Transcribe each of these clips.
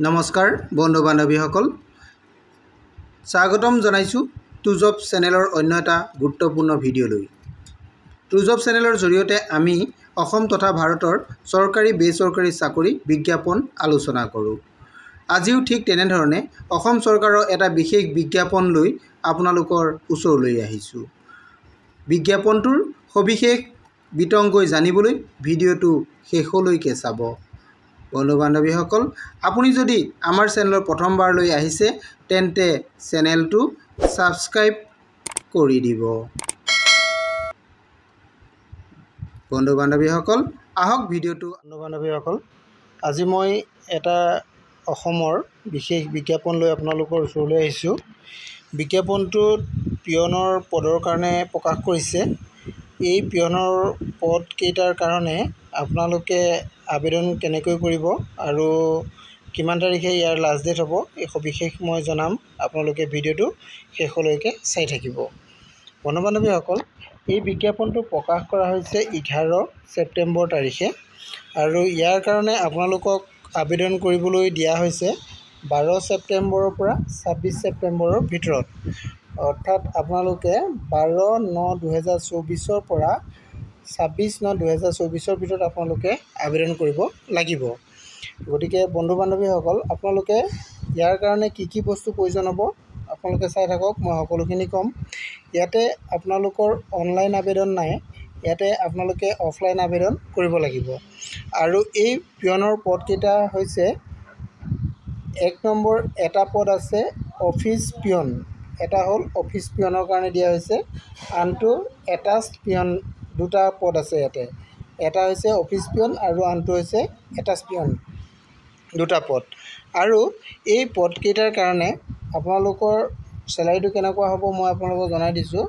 নমস্কাৰ বন্ধু বান্ধৱীসকল স্বাগতম জনাইছো টুজব চেনেলৰ অন্য এটা গুৰুত্বপূৰ্ণ ভিডিঅ'লৈ। টুজব চেনেলৰ জৰিয়তে আমি অসম তথা ভাৰতৰ চৰকাৰী বেচৰকাৰী চাকৰি বিজ্ঞাপন আলোচনা কৰোঁ। আজিও ঠিক তেনেধৰণে অসম চৰকাৰৰ এটা বিশেষ বিজ্ঞাপন লৈ আপোনালোকৰ ওচৰলৈ আহিছোঁ। বিজ্ঞাপনটোৰ সবিশেষ বিতংকৈ জানিবলৈ ভিডিঅ'টো শেষলৈকে চাব। বন্ধু বান্ধৱীসকল, আপুনি যদি আমাৰ চেনেলৰ প্ৰথমবাৰলৈ আহিছে তেন্তে চেনেলটো ছাবস্ক্ৰাইব কৰি দিব। বন্ধু বান্ধৱীসকল, আহক ভিডিঅ'টো। বন্ধু বান্ধৱীসকল, আজি মই এটা অসমৰ বিশেষ বিজ্ঞাপন লৈ আপোনালোকৰ ওচৰলৈ আহিছোঁ। বিজ্ঞাপনটোত পিয়নৰ পদৰ কাৰণে প্ৰকাশ কৰিছে। এই পিয়নৰ পদকেইটাৰ কাৰণে আপোনালোকে আবেদন কেনেকৈ কৰিব আৰু কিমান তাৰিখে ইয়াৰ লাষ্ট ডেট হ'ব এই সবিশেষ মই জনাম। আপোনালোকে ভিডিঅ'টো শেষলৈকে চাই থাকিব। বন্ধু বান্ধৱীসকল, এই বিজ্ঞাপনটো প্ৰকাশ কৰা হৈছে 11 ছেপ্টেম্বৰ তাৰিখে আৰু ইয়াৰ কাৰণে আপোনালোকক আবেদন কৰিবলৈ দিয়া হৈছে 12 ছেপ্টেম্বৰৰ পৰা 26 ছেপ্টেম্বৰৰ ভিতৰত। অৰ্থাৎ আপোনালোকে 12/9/2024 পৰা 26/9/2024 ভিতৰত আপোনালোকে আবেদন কৰিব লাগিব। গতিকে বন্ধু বান্ধৱীসকল, আপোনালোকে ইয়াৰ কাৰণে কি বস্তু প্ৰয়োজন হ'ব আপোনালোকে চাই থাকক, মই সকলোখিনি ক'ম। ইয়াতে আপোনালোকৰ অনলাইন আবেদন নাই, ইয়াতে আপোনালোকে অফলাইন আবেদন কৰিব লাগিব। আৰু এই পিয়নৰ পদকেইটা হৈছে 1 নম্বৰ এটা পদ আছে অফিচ পিয়ন, এটা হ'ল অফিচ পিয়নৰ কাৰণে দিয়া হৈছে, আনটো এটাচ পিয়ন, দুটা পদ আছে ইয়াতে। এটা হৈছে অফিচ পিয়ন আৰু আনটো হৈছে এটাচ পিয়ন, দুটা পদ। আৰু এই পদকেইটাৰ কাৰণে আপোনালোকৰ চেলাৰীটো কেনেকুৱা হ'ব মই আপোনালোকক জনাই দিছোঁ।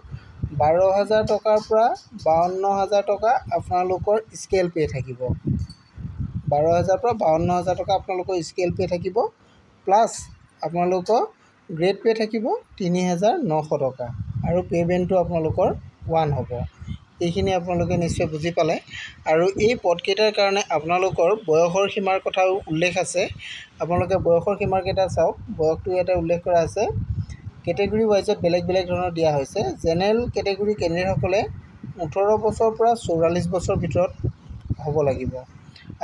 12,000 টকাৰ পৰা 52,000 টকা আপোনালোকৰ স্কেল পে' থাকিব। 12,000 পৰা 52,000 টকা আপোনালোকৰ স্কেল পে' থাকিব, প্লাছ আপোনালোকৰ গ্ৰেড পে' থাকিব 3,900 টকা আৰু পে'মেণ্টটো আপোনালোকৰ 1 হ'ব। এইখিনি আপোনালোকে নিশ্চয় বুজি পালে। আৰু এই পদকেইটাৰ কাৰণে আপোনালোকৰ বয়সৰ সীমাৰ কথাও উল্লেখ আছে। আপোনালোকে বয়সৰ সীমাকেইটা চাওক, বয়সটো ইয়াতে উল্লেখ কৰা আছে। কেটেগৰী ৱাইজত বেলেগ বেলেগ ধৰণৰ দিয়া হৈছে। জেনেৰেল কেটেগৰী কেণ্ডিডেটসকলে 18 বছৰৰ পৰা 44 বছৰ ভিতৰত হ'ব লাগিব।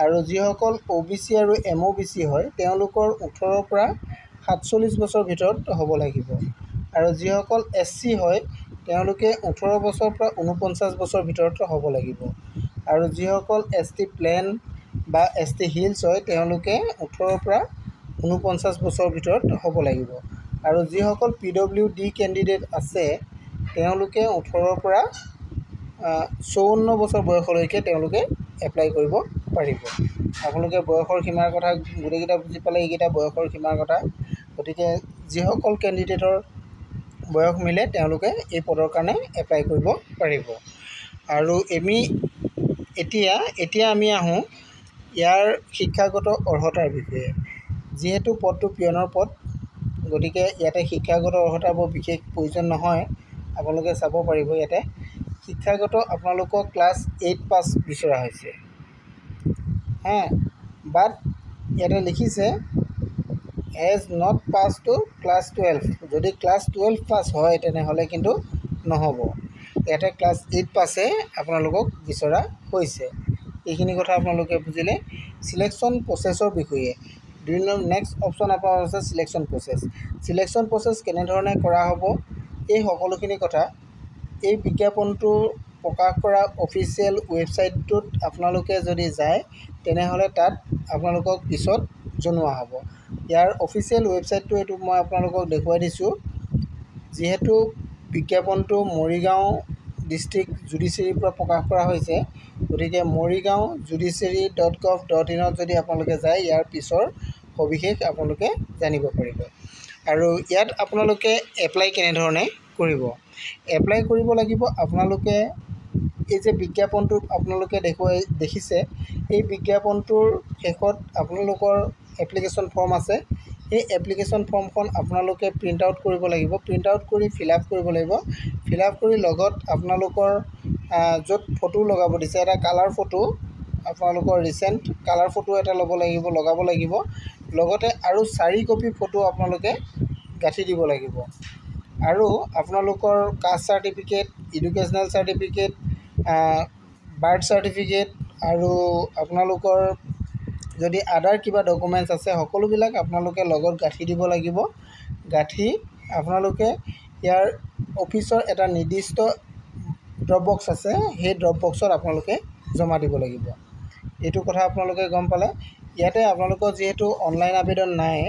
আৰু যিসকল OBC আৰু MOBC হয় তেওঁলোকৰ 18 পৰা 47 বছৰ ভিতৰত হ'ব লাগিব। আৰু যিসকল SC হয় তেওঁলোকে 18 বছৰৰ পৰা 49 বছৰ ভিতৰত হ'ব লাগিব। আৰু যিসকল ST প্লেন বা ST হিলছ হয় তেওঁলোকে 18 পৰা 49 বছৰৰ ভিতৰত হ'ব লাগিব। আৰু যিসকল PWD কেণ্ডিডেট আছে তেওঁলোকে 18 পৰা 54 বছৰ বয়সলৈকে তেওঁলোকে এপ্লাই কৰিব পাৰিব। আপোনালোকে বয়সৰ সীমাৰ কথা গোটেইকেইটা বুজি পালে, এইকেইটা বয়সৰ সীমাৰ কথা। গতিকে যিসকল কেণ্ডিডেটৰ বয়স মিলে তেওঁলোকে এই পদৰ কাৰণে এপ্লাই কৰিব পাৰিব। আৰু এতিয়া আমি আহোঁ ইয়াৰ শিক্ষাগত অৰ্হতাৰ বিষয়ে। যিহেতু পদটো পিয়নৰ পদ, গতিকে ইয়াতে শিক্ষাগত অৰ্হতাৰ বৰ বিশেষ প্ৰয়োজন নহয়, আপোনালোকে চাব পাৰিব। ইয়াতে শিক্ষাগত আপোনালোকক ক্লাছ 8 পাছ বিচৰা হৈছে, বাট ইয়াতে লিখিছে as not pass to class 12। যদি ক্লাছ 12 পাছ হয় তেনেহ'লে কিন্তু নহ'ব। ইয়াতে ক্লাছ 8 পাছে আপোনালোকক বিচৰা হৈছে। এইখিনি কথা আপোনালোকে বুজিলে। চিলেকশ্যন প্ৰচেছৰ বিষয়ে নেক্সট অপশ্যন আপোনাৰ আছে চিলেকশ্যন প্ৰচেছ। চিলেকশ্যন প্ৰচেছ কেনেধৰণে কৰা হ'ব এই সকলোখিনি কথা এই বিজ্ঞাপনটো প্ৰকাশ কৰা অফিচিয়েল ৱেবছাইটটোত আপোনালোকে যদি যায় তেনেহ'লে তাত আপোনালোকক পিছত জনোৱা হ'ব। ইয়াৰ অফিচিয়েল ৱেবছাইটটো এইটো মই আপোনালোকক দেখুৱাই দিছোঁ। যিহেতু বিজ্ঞাপনটো মৰিগাঁও ডিষ্ট্ৰিক্ট জুডিচিয়াৰীৰ পৰা প্ৰকাশ কৰা হৈছে, গতিকে মৰিগাঁও judiciary.gov.in যদি আপোনালোকে যায় ইয়াৰ পিছৰ সবিশেষ আপোনালোকে জানিব পাৰিব। আৰু ইয়াত আপোনালোকে এপ্লাই কেনেধৰণে কৰিব। এপ্লাই কৰিব লাগিব আপোনালোকে এই যে বিজ্ঞাপনটোত আপোনালোকে দেখিছে, এই বিজ্ঞাপনটোৰ শেষত আপোনালোকৰ এপ্লিকেশ্যন ফৰ্ম আছে। এই এপ্লিকেশ্যন ফৰ্মখন আপোনালোকে প্ৰিণ্ট আউট কৰিব লাগিব। প্ৰিণ্ট আউট কৰি ফিল আপ কৰিব লাগিব। ফিল আপ কৰি লগত আপোনালোকৰ য'ত ফটো লগাব দিছে, এটা কালাৰ ফটো আপোনালোকৰ ৰিচেণ্ট কালাৰ ফটো এটা লগাব লাগিব। লগতে আৰু 4 কপি ফটো আপোনালোকে গাঁঠি দিব লাগিব। আৰু আপোনালোকৰ caste certificate, educational certificate, birth certificate আৰু আপোনালোকৰ যদি আদাৰ কিবা ডকুমেণ্টছ আছে সকলোবিলাক আপোনালোকে লগত গাঁঠি দিব লাগিব। গাঁঠি আপোনালোকে ইয়াৰ অফিচৰ এটা নিৰ্দিষ্ট ড্ৰপ বক্স আছে, সেই ড্ৰপ বক্সত আপোনালোকে জমা দিব লাগিব। এইটো কথা আপোনালোকে গম পালে। ইয়াতে আপোনালোকৰ যিহেতু অনলাইন আবেদন নাই,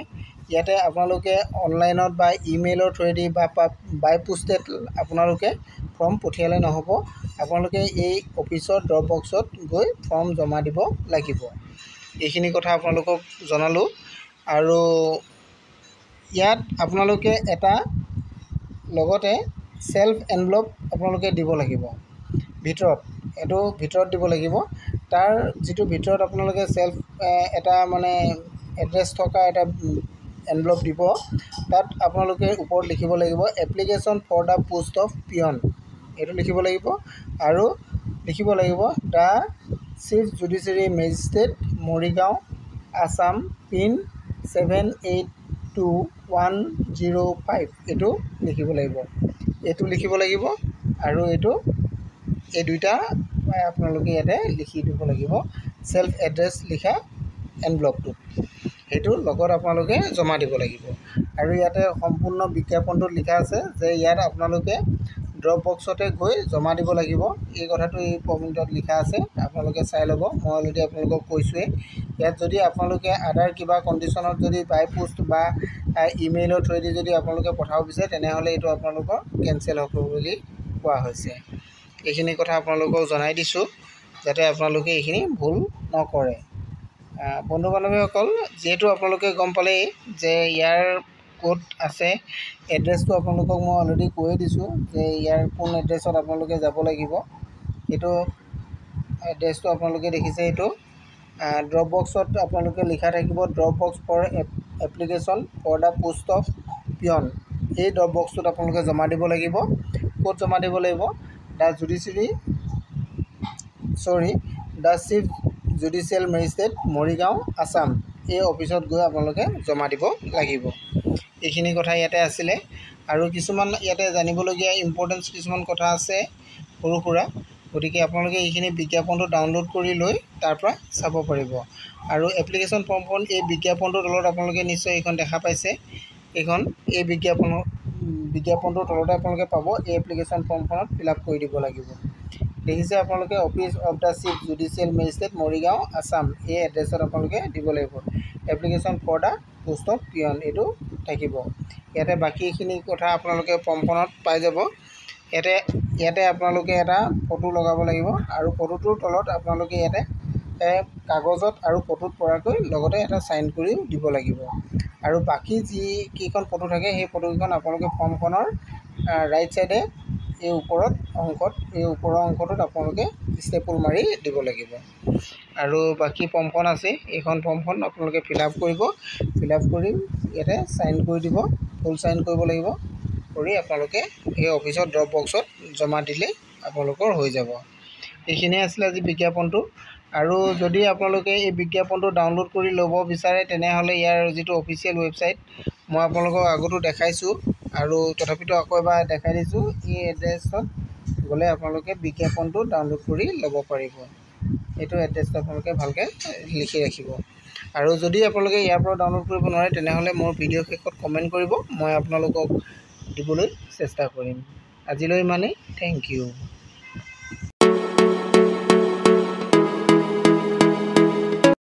ইয়াতে আপোনালোকে অনলাইনত বা ইমেইলৰ থ্ৰুৱেদি বা বাই পোষ্টেড আপোনালোকে ফৰ্ম পঠিয়ালে নহ'ব। আপোনালোকে এই অফিচৰ ড্ৰপ বক্সত গৈ ফৰ্ম জমা দিব লাগিব। এইখিনি কথা আপোনালোকক জনালোঁ। আৰু ইয়াত আপোনালোকে এটা লগতে সেলফ এনভেলপ আপোনালোকে দিব লাগিব ভিতৰত, এইটো ভিতৰত দিব লাগিব। তাৰ যিটো ভিতৰত আপোনালোকে সেলফ এটা মানে এড্ৰেছ থকা এটা এনভেলপ দিব। তাত আপোনালোকে ওপৰত লিখিব লাগিব application for the post of peon, এইটো লিখিব লাগিব। আৰু লিখিব লাগিব the chief judiciary magistrate Morigaon Assam pin 782105, এইটো লিখিব লাগিব। এইটো লিখিব লাগিব আৰু এই দুইটা আপোনালোকে ইয়াতে লিখি দিব লাগিব সেলফ এড্ৰেছ লিখা এনভেলপটোত, সেইটো লগত আপোনালোকে জমা দিব লাগিব। আৰু ইয়াতে সম্পূৰ্ণ বিজ্ঞাপনটোত লিখা আছে যে ইয়াত আপোনালোকে ড্ৰপ বক্সতে গৈ জমা দিব লাগিব। এই কথাটো এই পইণ্টত লিখা আছে, আপোনালোকে চাই ল'ব। মই অলৰেডি আপোনালোকক কৈছোঁৱেই। ইয়াত যদি আপোনালোকে আদাৰ কিবা কণ্ডিশ্যনত যদি বাই পোষ্ট বা ইমেইলৰ থ্ৰুৱেদি যদি আপোনালোকে পঠাব বিচাৰে তেনেহ'লে এইটো আপোনালোকৰ কেঞ্চেল হ'ব বুলি কোৱা হৈছে। এইখিনি কথা আপোনালোকক জনাই দিছোঁ যাতে আপোনালোকে এইখিনি ভুল নকৰে। বন্ধু বান্ধৱীসকল, যিহেতু আপোনালোকে গম পালেই যে ইয়াৰ ক'ত আছে, এড্ৰেছটো আপোনালোকক মই অলৰেডি কৈয়ে দিছোঁ যে ইয়াৰ কোন এড্ৰেছত আপোনালোকে যাব লাগিব। এইটো এড্ৰেছটো আপোনালোকে দেখিছে, এইটো ড্ৰপ বক্সত আপোনালোকে লিখা থাকিব drop box for application for the post of peon. এই ড্ৰপ বক্সটোত আপোনালোকে জমা দিব লাগিব। ক'ত জমা দিব লাগিব? The chief judicial magistrate Morigaon Assam, এই অফিচত গৈ আপোনালোকে জমা দিব লাগিব। এইখিনি কথা ইয়াতে আছিলে। আৰু কিছুমান ইয়াতে জানিবলগীয়া ইম্পৰ্টেঞ্চ কিছুমান কথা আছে সৰু সুৰা, গতিকে আপোনালোকে এইখিনি বিজ্ঞাপনটো ডাউনলোড কৰি লৈ তাৰ পৰা চাব পাৰিব। আৰু এপ্লিকেশ্যন ফৰ্মখন এই বিজ্ঞাপনটোৰ তলত আপোনালোকে নিশ্চয় এইখন দেখা পাইছে, এই বিজ্ঞাপনটোৰ তলতে আপোনালোকে পাব। এই এপ্লিকেশ্যন ফৰ্মখনত ফিল আপ কৰি দিব লাগিব। দেখিছে আপোনালোকে office of the chief judicial magistrate Morigaon Assam, এই এড্ৰেছত আপোনালোকে দিব লাগিব application for the post of peon, এইটো থাকিব। ইয়াতে বাকীখিনি কথা আপোনালোকে ফৰ্মখনত পাই যাব। ইয়াতে আপোনালোকে এটা ফটো লগাব লাগিব আৰু ফটোটোৰ তলত আপোনালোকে ইয়াতে কাগজত আৰু ফটোত পৰাকৈ লগতে এটা চাইন কৰিও দিব লাগিব। আৰু বাকী যিকেইখন ফটো থাকে সেই ফটোকেইখন আপোনালোকে ফৰ্মখনৰ ৰাইট চাইডে এই ওপৰৰ অংশটোত আপোনালোকে ষ্টেপুল মাৰি দিব লাগিব। আৰু বাকী ফৰ্মখন আছে, এইখন ফৰ্মখন আপোনালোকে ফিল আপ কৰিব। ফিল আপ কৰি ইয়াতে চাইন কৰি দিব, ফুল চাইন কৰিব লাগিব। কৰি আপোনালোকে এই অফিচত ড্ৰপ বক্সত জমা দিলেই আপোনালোকৰ হৈ যাব। এইখিনিয়ে আছিলে আজি বিজ্ঞাপনটো। আৰু যদি আপোনালোকে এই বিজ্ঞাপনটো ডাউনলোড কৰি ল'ব বিচাৰে তেনেহ'লে ইয়াৰ যিটো অফিচিয়েল ৱেবছাইট মই আপোনালোকক আগতো দেখাইছোঁ আৰু তথাপিতো আকৌ এবাৰ দেখাই দিছোঁ। এই এড্ৰেছত গ'লে আপোনালোকে বিজ্ঞাপনটো ডাউনলোড কৰি ল'ব পাৰিব। এইটো এড্ৰেছটো আপোনালোকে ভালকৈ লিখি ৰাখিব। আৰু যদি আপোনালোকে ইয়াৰ পৰা ডাউনলোড কৰিব নোৱাৰে তেনেহ'লে মোৰ ভিডিঅ' শেষত কমেণ্ট কৰিব, মই আপোনালোকক দিবলৈ চেষ্টা কৰিম। আজিলৈ ইমানেই। Thank U.